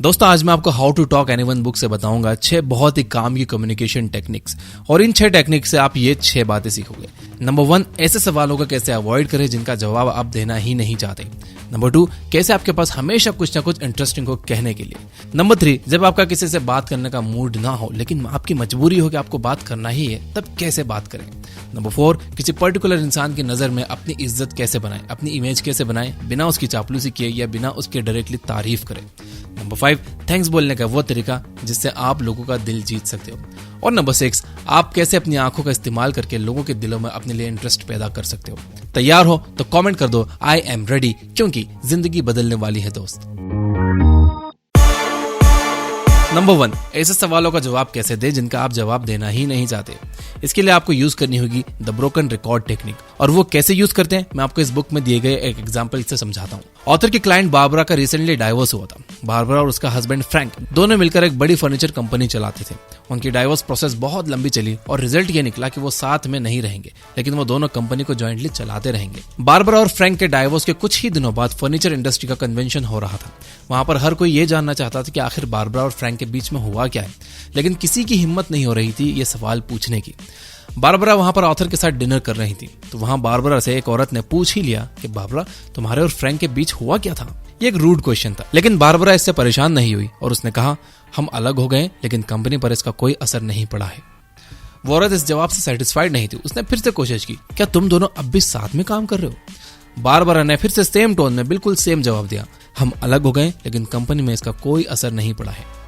दोस्तों आज मैं आपको how to talk anyone book से बताऊंगा 6 बहुत ही काम की कम्युनिकेशन टेक्निक्स। और इन 6 टेक्निक से आप ये 6 बातें सीखोगे। नंबर 1, ऐसे सवालों का कैसे अवॉइड करें जिनका जवाब आप देना ही नहीं चाहते। नंबर 2, कैसे आपके पास हमेशा कुछ ना कुछ इंटरेस्टिंग हो कहने के लिए। नंबर 3, जब आपका किसी से बात करने का मूड ना हो लेकिन आपकी मजबूरी हो कि आपको बात करना ही है, तब कैसे बात करें। नंबर 4, किसी पर्टिकुलर इंसान की नजर में अपनी इज्जत कैसे बनाएं, अपनी इमेज कैसे बनाएं बिना उसकी चापलूसी किए या बिना उसके डायरेक्टली तारीफ करें। नंबर 5, थैंक्स बोलने का वो तरीका जिससे आप लोगों का दिल जीत सकते हो। और नंबर 6, आप कैसे अपनी आंखों का इस्तेमाल करके लोगों के दिलों में अपने लिए इंटरेस्ट पैदा कर सकते हो। तैयार हो तो कमेंट कर दो आई एम रेडी, क्योंकि जिंदगी बदलने वाली है दोस्त। नंबर 1, ऐसे सवालों का जवाब कैसे दे जिनका आप जवाब देना ही नहीं चाहते। इसके लिए आपको यूज करनी होगी द ब्रोकन रिकॉर्ड टेक्निक। और वो कैसे यूज करते हैं मैं आपको इस बुक में दिए गए एक एग्जांपल से समझाता हूँ। ऑथर की क्लाइंट बारबरा का रिसेंटली डाइवोर्स हुआ था। बारबरा और उसका हस्बैंड फ्रैंक दोनों मिलकर एक बड़ी फर्नीचर कंपनी चलाते थे। उनकी डाइवोर्स प्रोसेस बहुत लंबी चली और रिजल्ट ये निकला कि वो साथ में नहीं रहेंगे, लेकिन वो दोनों कंपनी को जॉइंटली चलाते रहेंगे। बारबरा और फ्रैंक के डाइवोर्स के कुछ ही दिनों बाद फर्नीचर इंडस्ट्री का कन्वेंशन हो रहा था। वहां पर हर कोई ये जानना चाहता था कि आखिर बारबरा और फ्रैंक के बीच में हुआ क्या है, लेकिन किसी की हिम्मत नहीं हो रही थी ये सवाल पूछने की। बारबरा वहां पर ऑथर के साथ डिनर कर रही थी, तो वहां बारबरा से एक औरत ने पूछ ही लिया कि बारबरा, तुम्हारे और फ्रैंक के बीच हुआ क्या था। ये एक रूड क्वेश्चन था, लेकिन बारबरा इससे परेशान नहीं हुई और उसने कहा, हम अलग हो गए लेकिन कंपनी पर इसका कोई असर नहीं पड़ा है। वो औरत इस जवाब से सेटिस्फाइड नहीं थी। उसने फिर से कोशिश की, क्या तुम दोनों अब भी साथ में काम कर रहे हो। बारबरा ने फिर से सेम टोन में बिल्कुल सेम जवाब दिया, हम अलग हो गए लेकिन कंपनी में इसका कोई असर नहीं पड़ा है।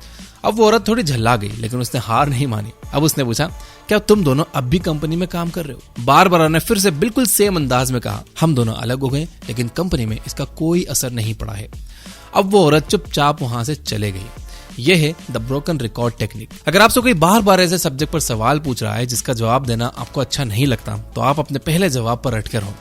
अब वो औरत थोड़ी झल्ला गई, लेकिन उसने हार नहीं मानी। अब उसने पूछा, क्या तुम दोनों अब भी कंपनी में काम कर रहे हो। बारबरा ने फिर से बिल्कुल सेम अंदाज में कहा, हम दोनों अलग हो गए लेकिन कंपनी में इसका कोई असर नहीं पड़ा है। अब वो औरत चुपचाप वहां से चले गई। यह है द ब्रोकन रिकॉर्ड टेक्निक। अगर आपसे कोई बार बार ऐसे सब्जेक्ट पर सवाल पूछ रहा है जिसका जवाब देना आपको अच्छा नहीं लगता, तो आप अपने पहले जवाब पर अटके रहो।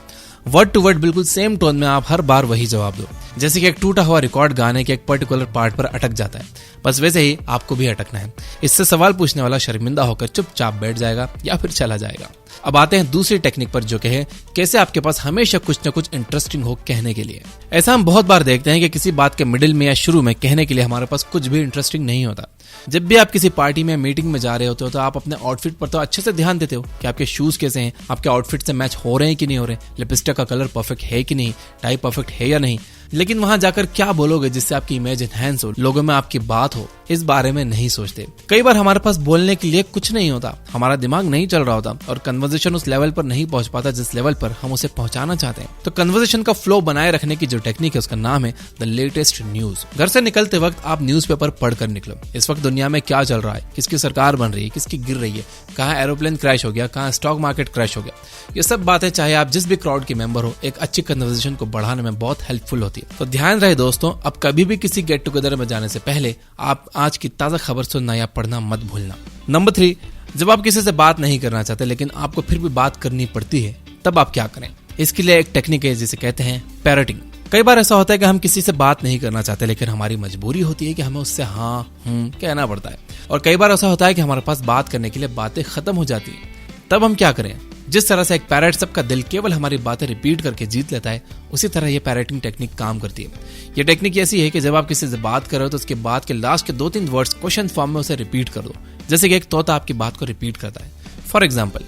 वर्ड टू वर्ड बिल्कुल सेम टोन में आप हर बार वही जवाब दो। जैसे कि एक टूटा हुआ रिकॉर्ड गाने के एक पर्टिकुलर पार्ट पर अटक जाता है, बस वैसे ही आपको भी अटकना है। इससे सवाल पूछने वाला शर्मिंदा होकर चुपचाप बैठ जाएगा या फिर चला जाएगा। अब आते हैं दूसरी टेक्निक पर, जो कहे कैसे आपके पास हमेशा कुछ न कुछ इंटरेस्टिंग हो कहने के लिए। ऐसा हम बहुत बार देखते हैं कि किसी बात के मिडिल में या शुरू में कहने के लिए हमारे पास कुछ भी इंटरेस्टिंग नहीं होता। जब भी आप किसी पार्टी में मीटिंग में जा रहे होते हो तो आप अपने आउटफिट पर तो अच्छे से ध्यान देते हो कि आपके शूज कैसे हैं, आपके आउटफिट से मैच हो रहे हैं कि नहीं हो रहे, लिपस्टिक का कलर परफेक्ट है कि नहीं, टाई परफेक्ट है या नहीं। लेकिन वहां जाकर क्या बोलोगे जिससे आपकी इमेज एनहांस हो, लोगों में आपकी बात हो, इस बारे में नहीं सोचते। कई बार हमारे पास बोलने के लिए कुछ नहीं होता, हमारा दिमाग नहीं चल रहा होता और कन्वर्सेशन उस लेवल पर नहीं पहुंच पाता जिस लेवल पर हम उसे पहुंचाना चाहते हैं। तो कन्वर्सेशन का फ्लो बनाए रखने की जो टेक्निक है उसका नाम है द लेटेस्ट न्यूज। घर से निकलते वक्त आप न्यूज़पेपर पढ़कर निकलो। इस वक्त दुनिया में क्या चल रहा है, किसकी सरकार बन रही है, किसकी गिर रही है, कहाँ एरोप्लेन क्रैश हो गया, कहाँ स्टॉक मार्केट क्रैश हो गया। ये सब बातें चाहे आप जिस भी क्राउड के मेंबर हो, एक अच्छी कन्वर्सेशन को बढ़ाने में बहुत हेल्पफुल होती है। तो ध्यान रहे दोस्तों, अब कभी भी किसी गेट टुगेदर में जाने से पहले आप आज की ताजा खबर सुनना या पढ़ना मत भूलना। नंबर 3, जब आप किसी से बात नहीं करना चाहते लेकिन आपको फिर भी बात करनी पड़ती है, तब आप क्या करें। इसके लिए एक टेक्निक है जिसे कहते हैं पैरटिंग। कई बार ऐसा होता है कि हम किसी से बात नहीं करना चाहते लेकिन हमारी मजबूरी होती है कि हमें उससे हाँ कहना पड़ता है। और कई बार ऐसा होता है कि हमारे पास बात करने के लिए बातें खत्म हो जाती हैं। तब हम क्या करें। जिस तरह से एक पैरट सबका दिल केवल हमारी बातें रिपीट करके जीत लेता है, उसी तरह ये पैरटिंग टेक्निक काम करती है। ये टेक्निक ऐसी है कि जब आप किसी से बात कर रहे हो तो उसके बाद के लास्ट के 2-3 वर्ड्स क्वेश्चन फॉर्म में उसे रिपीट कर दो, जैसे कि एक तोता आपकी बात को रिपीट करता है। फॉर एग्जाम्पल,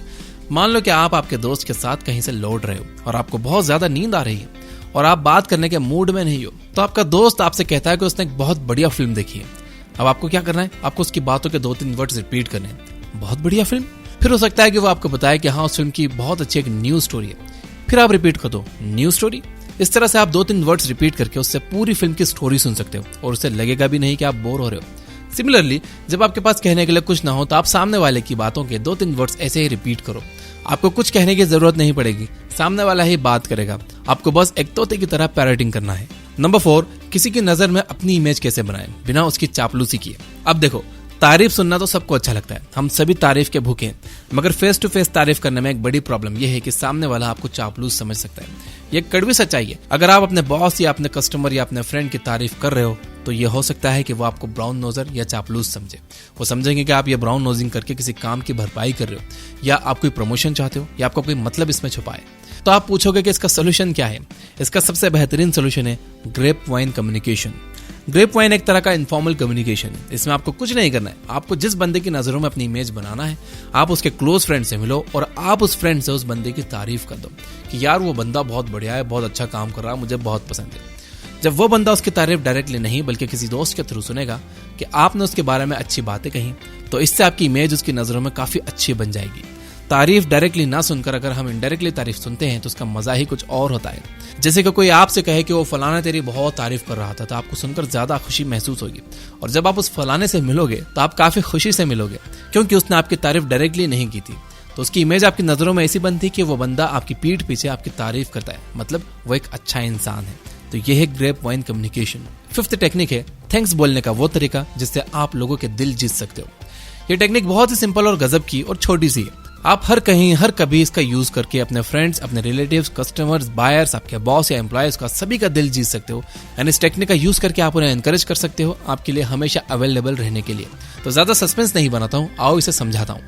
मान लो कि आप आपके दोस्त के साथ कहीं से लौट रहे हो और आपको बहुत ज्यादा नींद आ रही है और आप बात करने के मूड में नहीं हो, तो आपका दोस्त आपसे कहता है कि उसने एक बहुत बढ़िया फिल्म देखी है। अब आपको क्या करना है, आपको उसकी बातों के 2-3 वर्ड्स रिपीट करने हैं। बहुत बढ़िया फिल्म। फिर हो सकता है कि वो आपको बताए कि हाँ, उस फिल्म की बहुत अच्छी एक न्यूज स्टोरी है। फिर आप रिपीट कर दो, न्यूज स्टोरी। इस तरह से आप 2-3 वर्ड्स रिपीट करके उससे पूरी फिल्म की स्टोरी सुन सकते हो और उसे लगेगा भी नहीं कि आप बोर हो रहे हो। सिमिलरली, जब आपके पास कहने के लिए कुछ ना हो तो आप सामने वाले की बातों के 2-3 वर्ड्स ऐसे ही रिपीट करो। आपको कुछ कहने की जरूरत नहीं पड़ेगी, सामने वाला ही बात करेगा। आपको बस एक तोते की तरह पैरटिंग करना है। नंबर 4, किसी की नजर में अपनी इमेज कैसे बनाएं बिना उसकी चापलूसी किए। अब देखो, तारीफ सुनना तो सबको अच्छा लगता है, हम सभी तारीफ के भूखे हैं, मगर फेस टू फेस तारीफ करने में एक बड़ी प्रॉब्लम यह है कि सामने वाला आपको चापलूस समझ सकता है। ये कड़वी सच्चाई है। अगर आप अपने बॉस या अपने कस्टमर या अपने फ्रेंड की तारीफ कर रहे हो तो ये हो सकता है कि वो आपको ब्राउन नोजर या चापलूस समझे। वो समझेंगे कि आप ये ब्राउन नोजिंग करके किसी काम की भरपाई कर रहे हो, या आप कोई प्रमोशन चाहते हो, या आपको कोई मतलब इसमें छुपाए। तो आप पूछोगे कि इसका सोल्यूशन क्या है। इसका सबसे बेहतरीन सोल्यूशन है grep wine communication. Grapevine एक तरह का इनफॉर्मल कम्युनिकेशन है। इसमें आपको कुछ नहीं करना है, आपको जिस बंदे की नजरों में अपनी इमेज बनाना है, आप उसके क्लोज फ्रेंड से मिलो और आप उस फ्रेंड से उस बंदे की तारीफ कर दो कि यार वो बंदा बहुत बढ़िया है, बहुत अच्छा काम कर रहा है, मुझे बहुत पसंद है। जब वो बंदा उसकी तारीफ डायरेक्टली नहीं बल्कि किसी दोस्त के थ्रू सुनेगा कि आपने उसके बारे में अच्छी बातें कही, तो इससे आपकी इमेज उसकी नजरों में काफी अच्छी बन जाएगी। तारीफ डायरेक्टली ना सुनकर अगर हम इनडायरेक्टली तारीफ सुनते हैं तो उसका मजा ही कुछ और होता है। जैसे कि कोई आपसे कहे कि वो फलाना तेरी बहुत तारीफ कर रहा था, तो आपको सुनकर ज्यादा खुशी महसूस होगी, और जब आप उस फलाने से मिलोगे तो आप काफी खुशी से मिलोगे क्योंकि उसने आपकी तारीफ डायरेक्टली नहीं की थी। तो उसकी इमेज आपकी नजरों में ऐसी बनती कि वो बंदा आपकी पीठ पीछे आपकी तारीफ करता है, मतलब वो एक अच्छा इंसान है। तो ये है grep wine communication. 5th technique है थैंक्स बोलने का वो तरीका जिससे आप लोगों के दिल जीत सकते हो। ये टेक्निक बहुत ही सिंपल और गजब की और छोटी सी है। आप हर कहीं हर कभी इसका यूज करके अपने फ्रेंड्स, अपने रिलेटिव्स, कस्टमर्स, बायर्स, आपके बॉस या एम्प्लॉयज का सभी का दिल जीत सकते हो। एंड इस टेक्निक का यूज करके आप उन्हें एनकरेज कर सकते हो आपके लिए हमेशा अवेलेबल रहने के लिए। तो ज्यादा सस्पेंस नहीं बनाता हूँ, आओ इसे समझाता हूँ।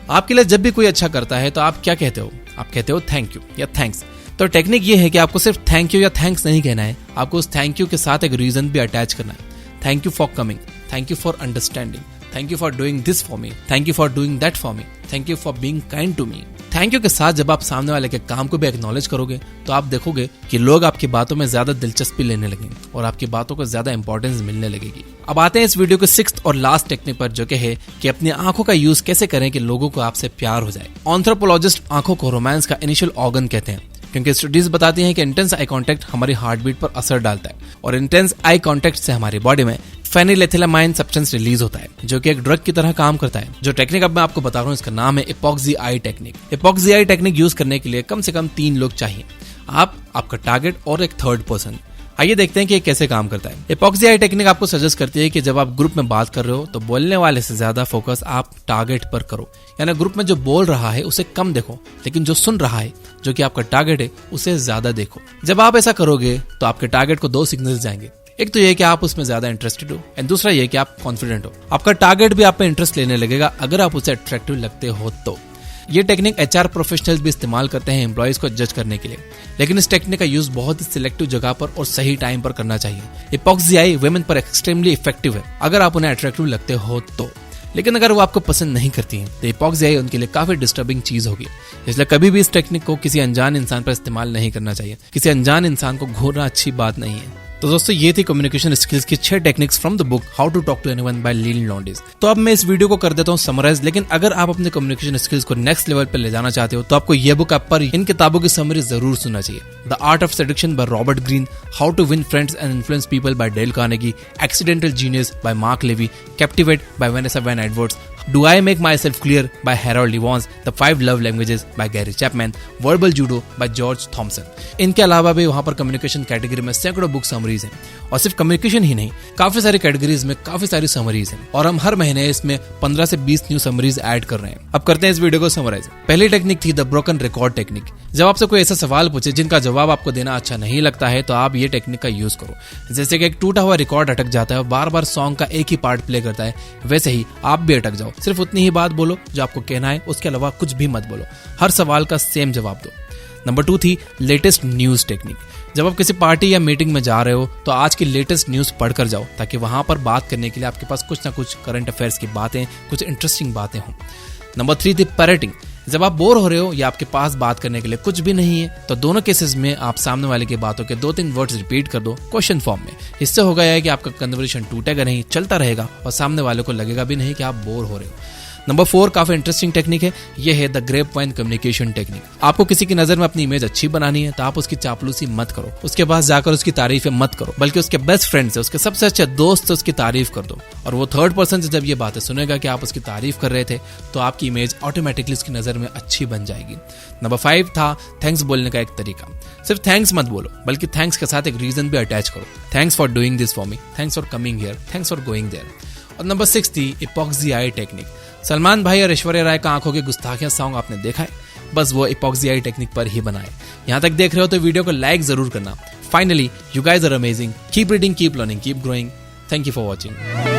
आपके लिए जब भी कोई अच्छा करता है तो आप क्या कहते हो? आप कहते हो थैंक यू या थैंक्स। तो टेक्निक ये है कि आपको सिर्फ थैंक यू या थैंक्स नहीं कहना है, आपको उस थैंक यू के साथ एक रीजन भी अटैच करना है। Thank you for coming, thank you for understanding, thank you for doing this for me, thank you for doing that for me, thank you for being kind to me. Thank you के साथ जब आप सामने वाले के काम को भी एक्नॉलेज करोगे तो आप देखोगे कि लोग आपकी बातों में ज्यादा दिलचस्पी लेने लगेंगे और आपकी बातों को ज्यादा इंपॉर्टेंस मिलने लगेगी। अब आते हैं इस वीडियो के 6th और लास्ट टेक्निक पर, जो कि है कि अपनी आंखों का यूज कैसे करें कि लोगों को आपसे प्यार हो जाए। एंथ्रोपोलॉजिस्ट आंखों को रोमांस का इनिशियल ऑर्गन कहते हैं क्योंकि स्टडीज बताती हैं कि इंटेंस आई कांटेक्ट हमारी हार्ट बीट पर असर डालता है और इंटेंस आई कांटेक्ट से हमारी बॉडी में फेनिलेथिलामाइन सब्सटेंस रिलीज होता है जो कि एक ड्रग की तरह काम करता है। जो टेक्निक अब मैं आपको बता रहा हूँ इसका नाम है epoxy I technique. Epoxy I technique use करने के लिए कम से कम 3 लोग चाहिए, आप, आपका टारगेट और एक थर्ड पर्सन। आइए देखते हैं कि ये कैसे काम करता है। इपॉक्सी आई टेक्निक आपको सजेस्ट करती है कि जब आप ग्रुप में बात कर रहे हो तो बोलने वाले से ज्यादा फोकस आप टारगेट पर करो, यानी ग्रुप में जो बोल रहा है उसे कम देखो, लेकिन जो सुन रहा है जो कि आपका टारगेट है उसे ज्यादा देखो। जब आप ऐसा करोगे तो आपके टारगेट को 2 सिग्नल्स जाएंगे। एक तो ये कि आप उसमें ज्यादा इंटरेस्टेड हो एंड दूसरा ये कि आप कॉन्फिडेंट हो। आपका टारगेट भी आप पे इंटरेस्ट लेने लगेगा अगर आप उसे अट्रैक्टिव लगते हो तो। ये टेक्निक HR प्रोफेशनल्स भी इस्तेमाल करते हैं एम्प्लॉयज को जज करने के लिए, लेकिन इस टेक्निक का यूज बहुत ही सिलेक्टिव जगह पर और सही टाइम पर करना चाहिए। इपॉक्सी आई वुमेन पर एक्सट्रीमली इफेक्टिव है अगर आप उन्हें अट्रैक्टिव लगते हो तो, लेकिन अगर वो आपको पसंद नहीं करती हैं तो इपॉक्सी आई उनके लिए काफी डिस्टर्बिंग चीज होगी। इसलिए कभी भी इस टेक्निक को किसी अनजान इंसान पर इस्तेमाल नहीं करना चाहिए। किसी अनजान इंसान को घूरना अच्छी बात नहीं है। तो दोस्तों ये थी कम्युनिकेशन स्किल्स की 6 techniques from the book how to talk to anyone by Leil Lowndes. तो अब मैं इस वीडियो को कर देता हूँ समराइज, लेकिन अगर आप अपने कम्युनिकेशन स्किल्स को नेक्स्ट लेवल पर ले जाना चाहते हो तो आपको ये बुक आप पर इन किताबों की समरी जरूर सुनना चाहिए। The art of seduction by Robert Greene, how to win friends and influence people by Dale Carnegie, accidental genius by Mark Levy, captivate by Vanessa Van Edwards, Do I Make Myself Clear by Harold Evans, The 5 Love Languages by Gary Chapman, Verbal Judo by George Thompson। इनके अलावा भी वहां पर communication category में सैकड़ों book summaries हैं, और सिर्फ कम्युनिकेशन ही नहीं, काफी सारी कैटेगरीज में काफी सारी समरीज हैं, और हम हर महीने इसमें 15 से 20 न्यू समरीज ऐड कर रहे हैं। अब करते हैं इस वीडियो को समराइज। पहली टेक्निक थी द ब्रोकन रिकॉर्ड टेक्निक। जब आपसे कोई ऐसा सवाल पूछे जिनका जवाब आपको देना अच्छा नहीं लगता है तो आप ये टेक्निक का यूज करो। जैसे कि एक टूटा हुआ रिकॉर्ड अटक जाता है और बार बार सॉन्ग का एक ही पार्ट प्ले करता है, वैसे ही आप भी अटक जाओ। सिर्फ उतनी ही बात बोलो जो आपको कहना है, उसके अलावा कुछ भी मत बोलो। हर सवाल का सेम जवाब दो। नंबर 2 थी लेटेस्ट न्यूज टेक्निक। जब आप किसी पार्टी या मीटिंग में जा रहे हो तो आज की लेटेस्ट न्यूज पढ़कर जाओ, ताकि वहां पर बात करने के लिए आपके पास कुछ ना कुछ करंट अफेयर्स की बातें, कुछ इंटरेस्टिंग बातें हों। नंबर 3 थी पैरेटिंग। जब आप बोर हो रहे हो या आपके पास बात करने के लिए कुछ भी नहीं है तो दोनों केसेस में आप सामने वाले की बातों के 2-3 वर्ड्स रिपीट कर दो क्वेश्चन फॉर्म में। इससे होगा यह कि आपका कन्वर्सेशन टूटेगा नहीं, चलता रहेगा और सामने वाले को लगेगा भी नहीं कि आप बोर हो रहे हो। नंबर 4 काफी इंटरेस्टिंग टेक्निक है, यह है the grape wine communication technique. आपको किसी की नजर में अपनी इमेज अच्छी बनानी है तो आप उसकी चापलूसी मत करो, उसके पास जाकर उसकी तारीफें मत करो, बल्कि उसके बेस्ट फ्रेंड से, उसके सबसे अच्छे दोस्त से उसकी तारीफ कर दो। और वो थर्ड पर्सन से जब ये बातें सुनेगा कि आप उसकी तारीफ कर रहे थे तो आपकी इमेज ऑटोमेटिकली उसकी नजर में अच्छी बन जाएगी। नंबर 5 था थैंक्स बोलने का एक तरीका। सिर्फ थैंक्स मत बोलो, बल्कि थैंक्स के साथ एक रीजन भी अटैच करो। Thanks for doing this for me, thanks for coming here, thanks for going there. और नंबर 6 थी इपॉक्सी आई टेक्निक। सलमान भाई और ऐश्वर्या राय का आंखों की गुस्ताखियां सॉन्ग आपने देखा है, बस वो इपॉक्सी आई टेक्निक पर ही बनाए। यहां तक देख रहे हो तो वीडियो को लाइक जरूर करना। Finally, you guys are amazing, keep reading, keep learning, keep growing. Thank you for watching.